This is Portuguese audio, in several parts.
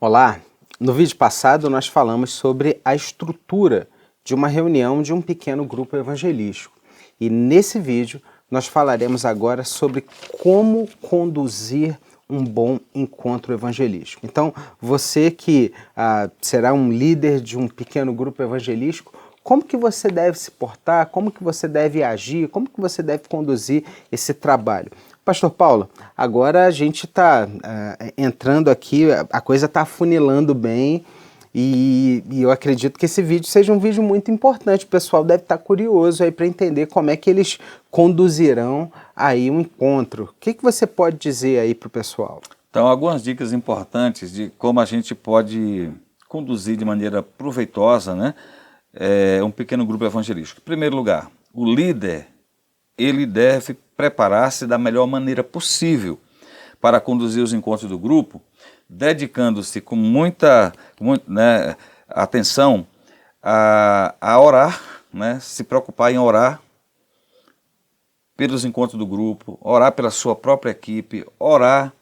Olá! No vídeo passado nós falamos sobre a estrutura de uma reunião de um pequeno grupo evangelístico. E nesse vídeo nós falaremos agora sobre como conduzir um bom encontro evangelístico. Então, você que será um líder de um pequeno grupo evangelístico, como que você deve se portar, como que você deve agir, como que você deve conduzir esse trabalho? Pastor Paulo, agora a gente está entrando aqui, a coisa está afunilando bem e eu acredito que esse vídeo seja um vídeo muito importante. O pessoal deve estar curioso aí para entender como é que eles conduzirão aí um encontro. O que você pode dizer aí para o pessoal? Então, algumas dicas importantes de como a gente pode conduzir de maneira proveitosa, né, um pequeno grupo evangelístico. Em primeiro lugar, o líder, ele deve preparar-se da melhor maneira possível para conduzir os encontros do grupo, dedicando-se com muita atenção a orar, né, se preocupar em orar pelos encontros do grupo, orar pela sua própria equipe, orar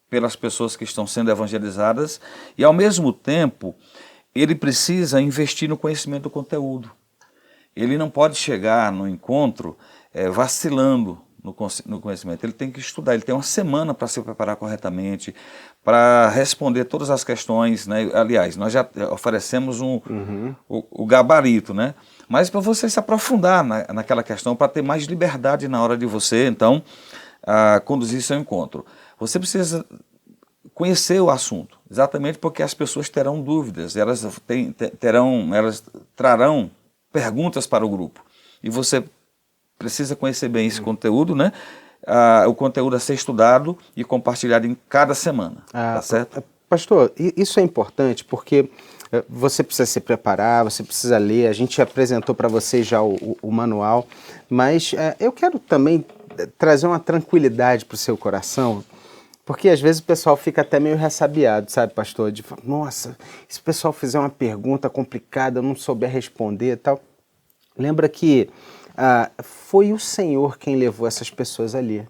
pelas pessoas que estão sendo evangelizadas e, ao mesmo tempo, ele precisa investir no conhecimento do conteúdo. Ele não pode chegar no encontro vacilando no conhecimento. Ele tem que estudar, ele tem uma semana para se preparar corretamente, para responder todas as questões, né? Aliás, nós já oferecemos o gabarito, né? Mas para você se aprofundar naquela questão, para ter mais liberdade na hora de você, então, conduzir seu encontro. Você precisa conhecer o assunto, exatamente porque as pessoas terão dúvidas, elas trarão perguntas para o grupo. E você precisa conhecer bem esse conteúdo, né? O conteúdo a ser estudado e compartilhado em cada semana, tá certo? Pastor, isso é importante porque você precisa se preparar, você precisa ler, a gente apresentou para você já o manual, mas eu quero também trazer uma tranquilidade para o seu coração, porque às vezes o pessoal fica até meio ressabiado, sabe, pastor? De falar, nossa, se o pessoal fizer uma pergunta complicada, eu não souber responder e tal. Lembra que foi o Senhor quem levou essas pessoas ali,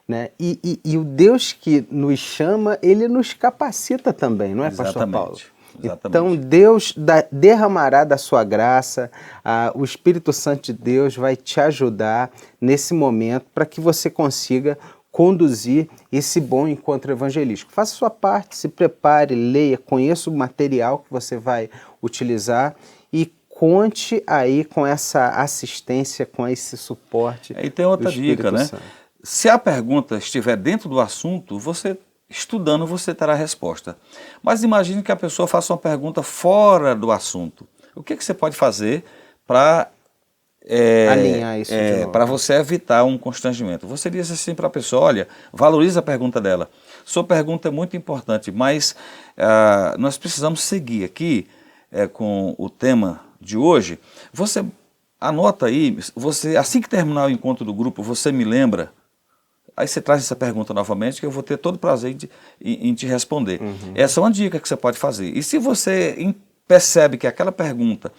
né? E o Deus que nos chama, Ele nos capacita também, não é, pastor Paulo? Exatamente. Então Deus derramará da sua graça, o Espírito Santo de Deus vai te ajudar nesse momento para que você consiga conduzir esse bom encontro evangelístico. Faça a sua parte, se prepare, leia, conheça o material que você vai utilizar e conte aí com essa assistência, com esse suporte. E tem outra dica, né? Se a pergunta estiver dentro do assunto, você estudando você terá a resposta. Mas imagine que a pessoa faça uma pergunta fora do assunto. O que você pode fazer para alinhar isso para você evitar um constrangimento? Você diz assim para a pessoa, olha, valorize a pergunta dela. Sua pergunta é muito importante, mas nós precisamos seguir aqui com o tema de hoje. Você anota aí, assim que terminar o encontro do grupo, você me lembra, aí você traz essa pergunta novamente que eu vou ter todo o prazer em te responder. Essa é uma dica que você pode fazer. E se você percebe que aquela pergunta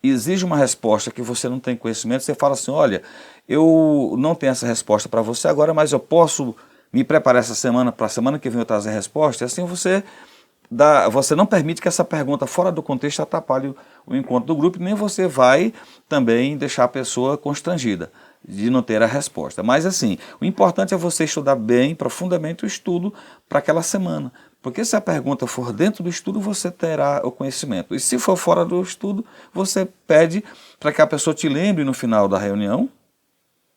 exige uma resposta que você não tem conhecimento, você fala assim, olha, eu não tenho essa resposta para você agora, mas eu posso me preparar essa semana, para a semana que vem eu trazer a resposta, e assim você não permite que essa pergunta fora do contexto atrapalhe o encontro do grupo, nem você vai também deixar a pessoa constrangida de não ter a resposta. Mas assim, o importante é você estudar bem, profundamente o estudo para aquela semana. Porque se a pergunta for dentro do estudo, você terá o conhecimento. E se for fora do estudo, você pede para que a pessoa te lembre no final da reunião.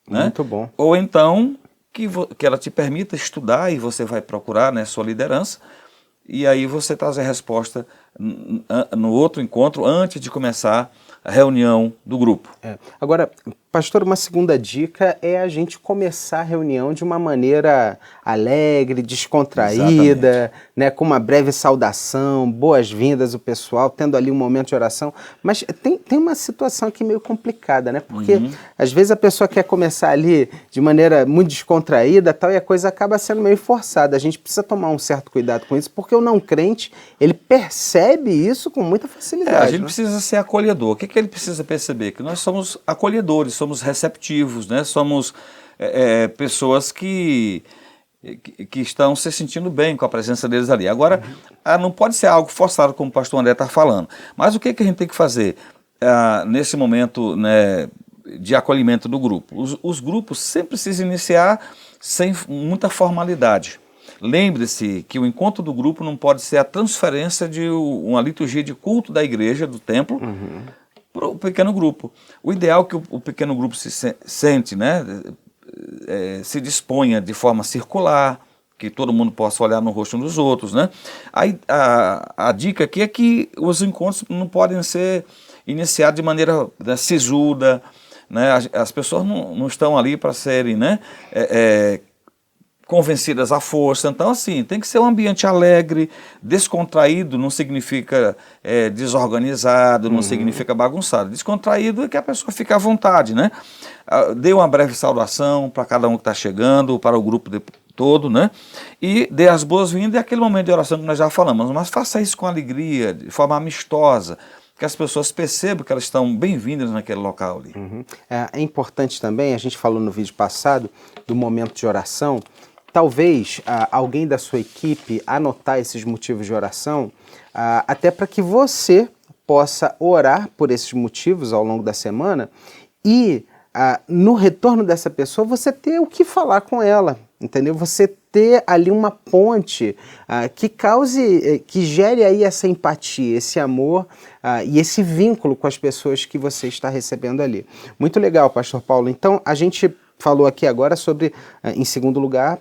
Né? Muito bom. Ou então que ela te permita estudar e você vai procurar, né, sua liderança. E aí você traz a resposta no outro encontro, antes de começar a reunião do grupo. Agora, pastor, uma segunda dica é a gente começar a reunião de uma maneira alegre, descontraída, né, com uma breve saudação, boas-vindas o pessoal, tendo ali um momento de oração. Mas tem uma situação aqui meio complicada, né? Porque às vezes a pessoa quer começar ali de maneira muito descontraída tal, e a coisa acaba sendo meio forçada. A gente precisa tomar um certo cuidado com isso, porque o não crente, ele percebe isso com muita facilidade. A gente precisa ser acolhedor. O que ele precisa perceber? Que nós somos acolhedores, somos receptivos, né? Somos pessoas que que estão se sentindo bem com a presença deles ali. Agora, não pode ser algo forçado, como o pastor André está falando. Mas o que a gente tem que fazer nesse momento, né, de acolhimento do grupo? Os grupos sempre precisam iniciar sem muita formalidade. Lembre-se que o encontro do grupo não pode ser a transferência de uma liturgia de culto da igreja, do templo, para o pequeno grupo. O ideal é que o pequeno grupo se sente, né, se disponha de forma circular, que todo mundo possa olhar no rosto dos outros, né? Aí, a dica aqui é que os encontros não podem ser iniciados de maneira, né, sisuda, né? As pessoas não estão ali para serem, né, convencidas à força. Então, assim, tem que ser um ambiente alegre, descontraído, não significa desorganizado, não significa bagunçado. Descontraído é que a pessoa fica à vontade, né? Dê uma breve saudação para cada um que está chegando, para o grupo todo, né? E dê as boas-vindas e aquele momento de oração que nós já falamos. Mas faça isso com alegria, de forma amistosa, que as pessoas percebam que elas estão bem-vindas naquele local ali. É importante também, a gente falou no vídeo passado, do momento de oração. Talvez alguém da sua equipe anotar esses motivos de oração, até para que você possa orar por esses motivos ao longo da semana e no retorno dessa pessoa você ter o que falar com ela, entendeu? Você ter ali uma ponte que gere aí essa empatia, esse amor e esse vínculo com as pessoas que você está recebendo ali. Muito legal, pastor Paulo. Então, a gente falou aqui agora sobre, em segundo lugar,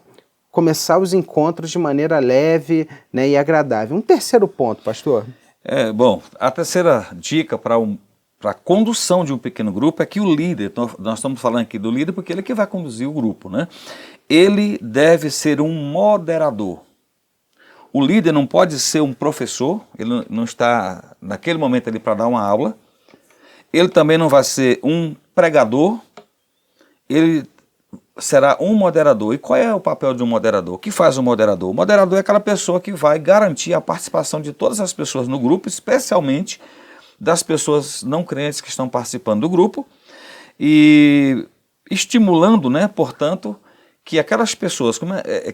começar os encontros de maneira leve, né, e agradável. Um terceiro ponto, pastor? Bom, a terceira dica para a condução de um pequeno grupo é que o líder, nós estamos falando aqui do líder porque ele é que vai conduzir o grupo, né? Ele deve ser um moderador. O líder não pode ser um professor, ele não está naquele momento ali para dar uma aula. Ele também não vai ser um pregador, ele será um moderador. E qual é o papel de um moderador? O que faz um moderador? O moderador é aquela pessoa que vai garantir a participação de todas as pessoas no grupo, especialmente das pessoas não crentes que estão participando do grupo, e estimulando, né, portanto, que aquelas pessoas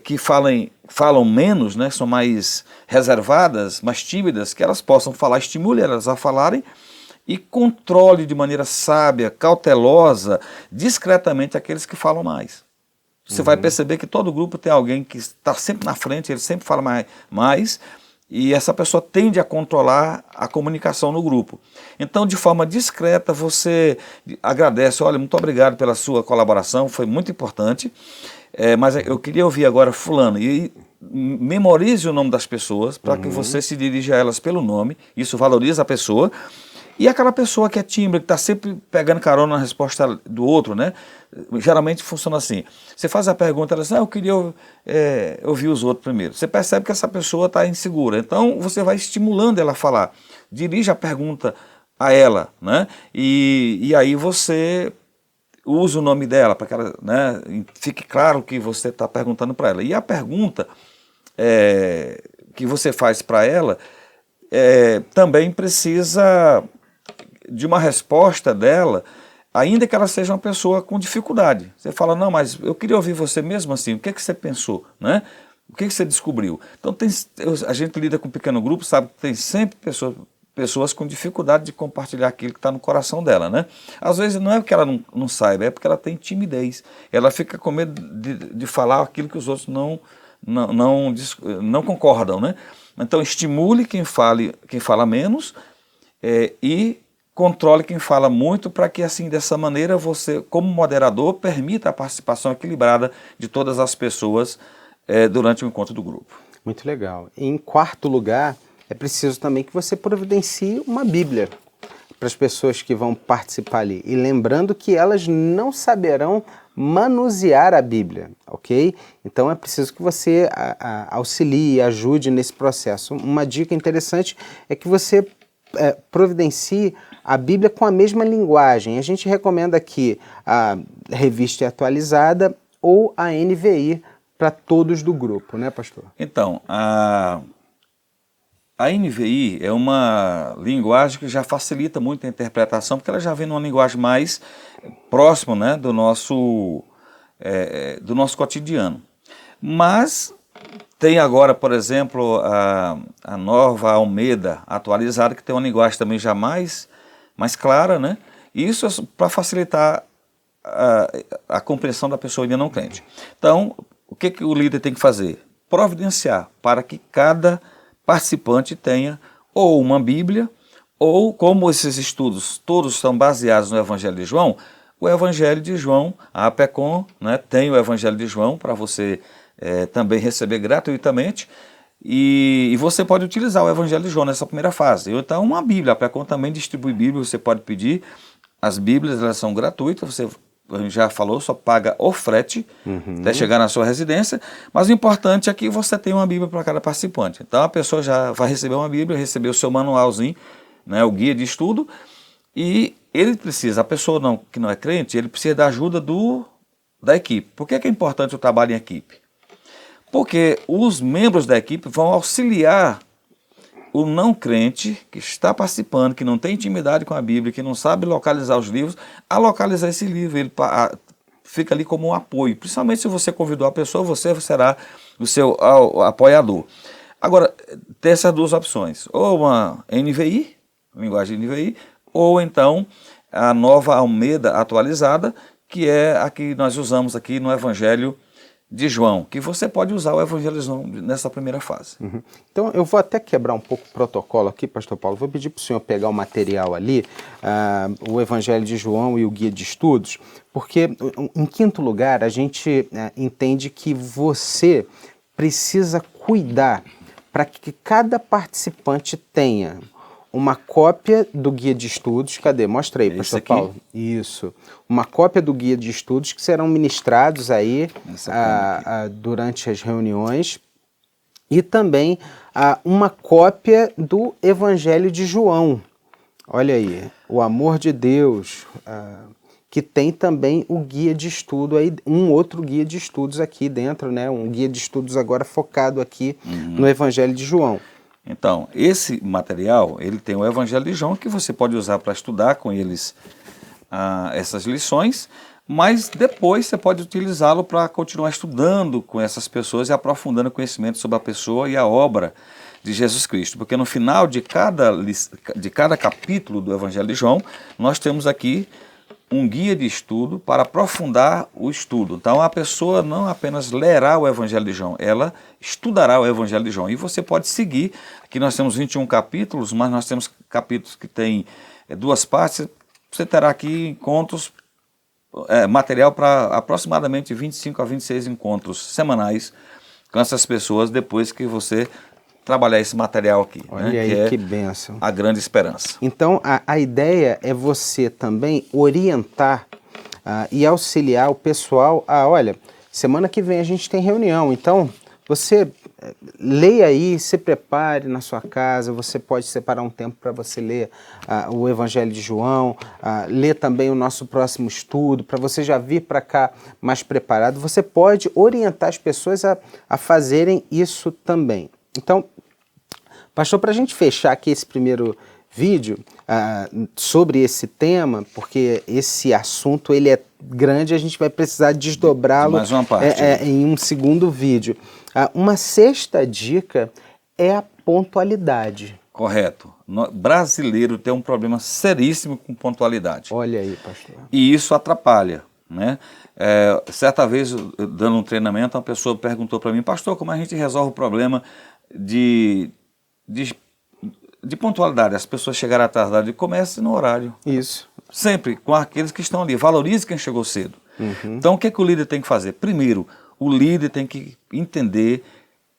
que falam menos, né, são mais reservadas, mais tímidas, que elas possam falar, estimule elas a falarem e controle de maneira sábia, cautelosa, discretamente aqueles que falam mais. Você vai perceber que todo grupo tem alguém que está sempre na frente, ele sempre fala mais, e essa pessoa tende a controlar a comunicação no grupo. Então, de forma discreta, você agradece, olha, muito obrigado pela sua colaboração, foi muito importante, mas eu queria ouvir agora fulano, e memorize o nome das pessoas, para que você se dirija a elas pelo nome, isso valoriza a pessoa. E aquela pessoa que é tímida, que está sempre pegando carona na resposta do outro, né? Geralmente funciona assim. Você faz a pergunta, ela diz, eu queria ouvir os outros primeiro. Você percebe que essa pessoa está insegura. Então, você vai estimulando ela a falar. Dirige a pergunta a ela, né? E aí você usa o nome dela, para que ela, né, fique claro que você está perguntando para ela. E a pergunta que você faz para ela também precisa de uma resposta dela, ainda que ela seja uma pessoa com dificuldade. Você fala, não, mas eu queria ouvir você mesmo assim, o que é que você pensou, né? O que é que você descobriu? Então a gente lida com um pequeno grupo, sabe que tem sempre pessoas com dificuldade de compartilhar aquilo que está no coração dela, né? Às vezes não é porque ela não saiba, é porque ela tem timidez. Ela fica com medo de falar aquilo que os outros não concordam, né? Então estimule quem fala menos e controle quem fala muito, para que assim, dessa maneira, você, como moderador, permita a participação equilibrada de todas as pessoas durante o encontro do grupo. Muito legal. Em quarto lugar, é preciso também que você providencie uma Bíblia para as pessoas que vão participar ali. E lembrando que elas não saberão manusear a Bíblia, ok? Então é preciso que você auxilie, ajude nesse processo. Uma dica interessante é que você providencie a Bíblia com a mesma linguagem. A gente recomenda aqui a Revista Atualizada ou a NVI para todos do grupo, né, pastor? Então, a NVI é uma linguagem que já facilita muito a interpretação, porque ela já vem numa linguagem mais próxima, né, do nosso cotidiano. Mas tem agora, por exemplo, a nova Almeida atualizada, que tem uma linguagem também já mais clara, né? Isso é para facilitar a compreensão da pessoa ainda não crente. Então, o que o líder tem que fazer? Providenciar para que cada participante tenha ou uma Bíblia, ou como esses estudos todos estão baseados no Evangelho de João, o Evangelho de João, a APECOM, né, tem o Evangelho de João para você também receber gratuitamente, e você pode utilizar o Evangelho de João nessa primeira fase. Então, uma Bíblia, a APECOM também distribui Bíblia, você pode pedir. As Bíblias, elas são gratuitas, você já falou, só paga o frete até chegar na sua residência, mas o importante é que você tenha uma Bíblia para cada participante. Então a pessoa já vai receber uma Bíblia, receber o seu manualzinho, né, o guia de estudo, e ele precisa, a pessoa que não é crente, ele precisa da ajuda da equipe. Por que é importante o trabalho em equipe? Porque os membros da equipe vão auxiliar o não crente que está participando, que não tem intimidade com a Bíblia, que não sabe localizar os livros, a localizar esse livro. Ele fica ali como um apoio. Principalmente se você convidou a pessoa, você será o seu apoiador. Agora, tem essas duas opções. Ou uma NVI, linguagem NVI, ou então a nova Almeida atualizada, que é a que nós usamos aqui no Evangelho de João, que você pode usar o Evangelho de João nessa primeira fase. Então, eu vou até quebrar um pouco o protocolo aqui, pastor Paulo. Vou pedir para o senhor pegar o material ali, o Evangelho de João e o Guia de Estudos, porque, em quinto lugar, a gente entende que você precisa cuidar para que cada participante tenha uma cópia do guia de estudos. Cadê? Mostra aí, pastor Paulo. Isso. Uma cópia do guia de estudos que serão ministrados aí durante as reuniões. E também uma cópia do Evangelho de João. Olha aí, o amor de Deus, que tem também o guia de estudo aí, um outro guia de estudos aqui dentro, né? Um guia de estudos agora focado aqui no Evangelho de João. Então, esse material, ele tem o Evangelho de João, que você pode usar para estudar com eles essas lições, mas depois você pode utilizá-lo para continuar estudando com essas pessoas e aprofundando o conhecimento sobre a pessoa e a obra de Jesus Cristo. Porque no final de cada capítulo do Evangelho de João, nós temos aqui um guia de estudo para aprofundar o estudo. Então a pessoa não apenas lerá o Evangelho de João, ela estudará o Evangelho de João. E você pode seguir, aqui nós temos 21 capítulos, mas nós temos capítulos que têm duas partes. Você terá aqui encontros, material para aproximadamente 25 a 26 encontros semanais com essas pessoas depois que você trabalhar esse material aqui. Olha, né, aí, que bênção. A grande esperança. Então, a ideia é você também orientar e auxiliar o pessoal olha, semana que vem a gente tem reunião, então você leia aí, se prepare na sua casa, você pode separar um tempo para você ler o Evangelho de João, ler também o nosso próximo estudo, para você já vir para cá mais preparado. Você pode orientar as pessoas a fazerem isso também. Então, pastor, para a gente fechar aqui esse primeiro vídeo sobre esse tema, porque esse assunto ele é grande, a gente vai precisar desdobrá-lo mais uma parte, em um segundo vídeo. Uma sexta dica é a pontualidade. Correto. Brasileiro tem um problema seríssimo com pontualidade. Olha aí, pastor. E isso atrapalha, né? Certa vez, dando um treinamento, uma pessoa perguntou para mim, pastor, como a gente resolve o problema de pontualidade? As pessoas chegarem atrasadas, comece no horário. Isso. Sempre com aqueles que estão ali. Valorize quem chegou cedo. Então, o que o líder tem que fazer? Primeiro, o líder tem que entender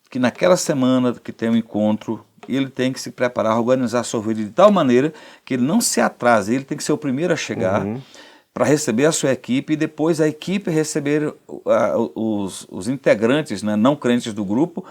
que naquela semana que tem um encontro, ele tem que se preparar, organizar a sua vida de tal maneira que ele não se atrase, ele tem que ser o primeiro a chegar para receber a sua equipe e depois a equipe receber os integrantes, né, não crentes do grupo.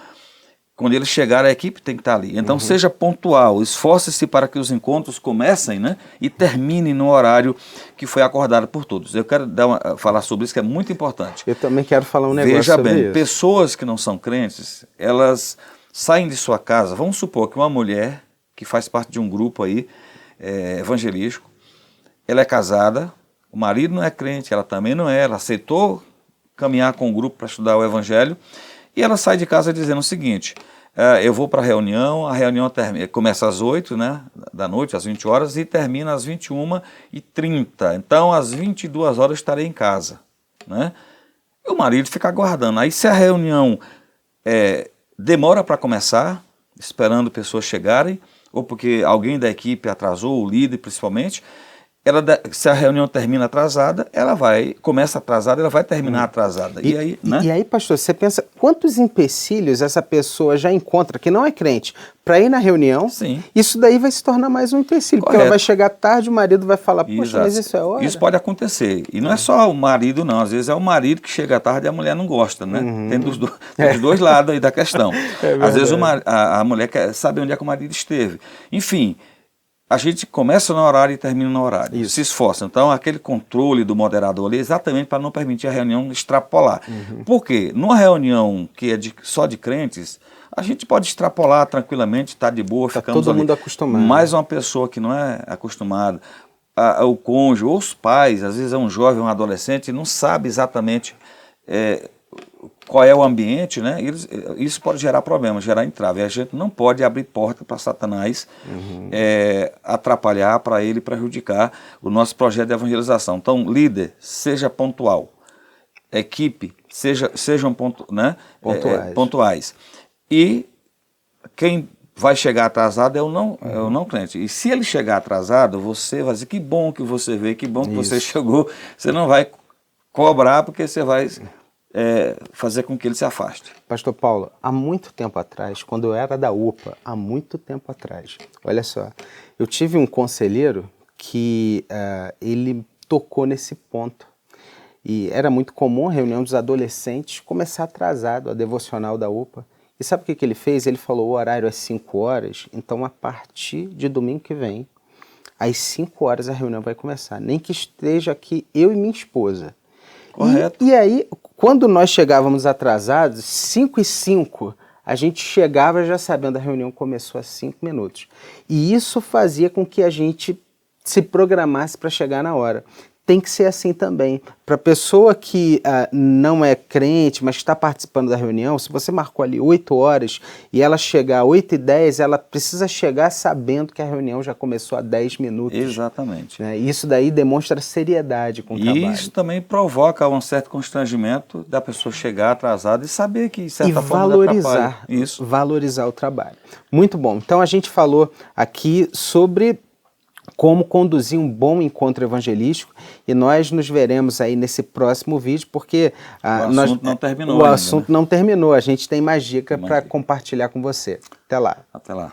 Quando eles chegarem, a equipe tem que estar ali. Então, seja pontual, esforce-se para que os encontros comecem, né, e terminem no horário que foi acordado por todos. Eu quero falar sobre isso, que é muito importante. Eu também quero falar um negócio sobre Veja bem, isso. pessoas que não são crentes, elas saem de sua casa. Vamos supor que uma mulher que faz parte de um grupo aí, evangelístico, ela é casada, o marido não é crente, ela também não é, ela aceitou caminhar com o grupo para estudar o evangelho, E ela sai de casa dizendo o seguinte: eu vou para a reunião começa às 8, né, da noite, às 20 horas, e termina às 21h30. Então, às 22 horas estarei em casa. Né? E o marido fica aguardando. Aí, se a reunião demora para começar, esperando pessoas chegarem, ou porque alguém da equipe atrasou, o líder principalmente, se a reunião termina atrasada, começa atrasada, ela vai terminar atrasada. E aí, né? E aí, pastor, você pensa quantos empecilhos essa pessoa já encontra, que não é crente, para ir na reunião? Sim. Isso daí vai se tornar mais um empecilho, porque ela vai chegar tarde, o marido vai falar, poxa, Exato. mas isso é hora? Isso pode acontecer. E não é só o marido, não. Às vezes é o marido que chega tarde e a mulher não gosta, né? Tem dos dois lados aí da questão. Às vezes a mulher quer saber onde é que o marido esteve. Enfim, a gente começa no horário e termina no horário. Isso. Se esforça. Então, aquele controle do moderador ali é exatamente para não permitir a reunião extrapolar. Por quê? Numa reunião que é só de crentes, a gente pode extrapolar tranquilamente, tá de boa, ficamos todo ali. mundo acostumado. Mas uma pessoa que não é acostumada, o cônjuge ou os pais, às vezes é um jovem, um adolescente, não sabe exatamente qual é o ambiente, né? Isso pode gerar problemas, gerar entrave. A gente não pode abrir porta para Satanás atrapalhar, para ele prejudicar o nosso projeto de evangelização. Então, líder, seja pontual. Equipe, sejam pontuais. E quem vai chegar atrasado é o não crente. E se ele chegar atrasado, você vai dizer, que bom que você veio, que bom que você chegou. Você não vai cobrar, porque você vai fazer com que ele se afaste. Pastor Paulo, há muito tempo atrás, quando eu era da UPA, há muito tempo atrás, olha só, eu tive um conselheiro que ele tocou nesse ponto. E era muito comum a reunião dos adolescentes começar atrasado, a devocional da UPA. E sabe o que ele fez? Ele falou, o horário é 5 horas, então a partir de domingo que vem, às 5 horas a reunião vai começar. Nem que esteja aqui eu e minha esposa. Correto. E aí, quando nós chegávamos atrasados, 5h05, a gente chegava já sabendo a reunião começou há 5 minutos. E isso fazia com que a gente se programasse para chegar na hora. Tem que ser assim também. Para a pessoa que não é crente, mas está participando da reunião, se você marcou ali 8 horas e ela chegar às 8h10, ela precisa chegar sabendo que a reunião já começou há 10 minutos. Exatamente. Né? Isso daí demonstra seriedade com o trabalho. E isso também provoca um certo constrangimento da pessoa chegar atrasada e saber que, de certa forma, valorizar o trabalho. Muito bom. Então, a gente falou aqui sobre como conduzir um bom encontro evangelístico, e nós nos veremos aí nesse próximo vídeo, porque o assunto não terminou, a gente tem mais dica para compartilhar com você. Até lá. Até lá.